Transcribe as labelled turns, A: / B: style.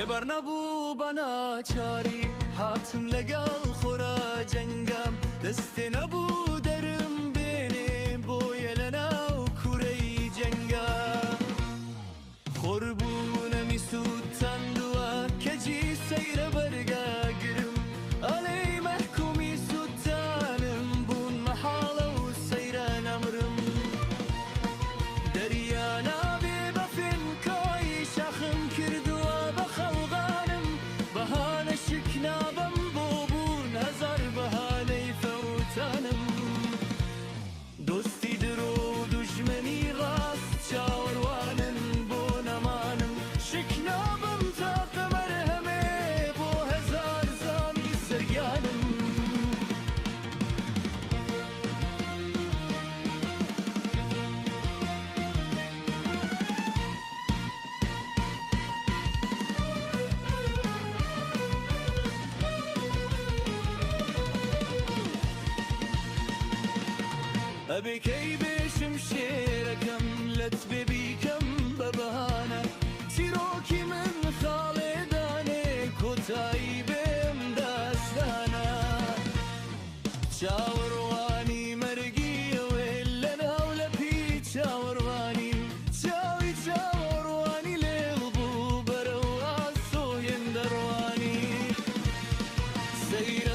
A: لێبەر نەبوو بە ناچاری هاتم لەگەڵ خۆرە جەنگام دەستێ نەبوو دەرم بێنێ بۆیە لەناو کوورەی جەنگا خۆربوونەمی سووتاندووە کەجی سەیرە بەرگاگرم ئەڵێی مەحکومی سووتانم بوون مەحاڵە و سەیرە نەمرم دەریا نابێ بە فێنکۆی شاخم کردووە بە خەڵغانم بەهانە شک نابەم بۆ بوون هەزار بەهانەی فەوتانم دۆستی درۆ و دوژمنی ڕاست چاوەڕوانن بۆ نەمانم شک نابەم تاقە مەرهەمێ بۆ هەزار زامی سەرگیانم ئەبێ کەی بێشم شێرەکەم لەت بێ بیکەم بە بەهانە چیرۆکی من خاڵێدانێ کۆتایی بێم داستانە چاوەڕوانی مەرگیەوێ لەناو لەپی چاوەڕوانی چاوی چاوەڕوانی لێڵ بوو بەرەو ئاسۆ هێندەڕوانی سەیرە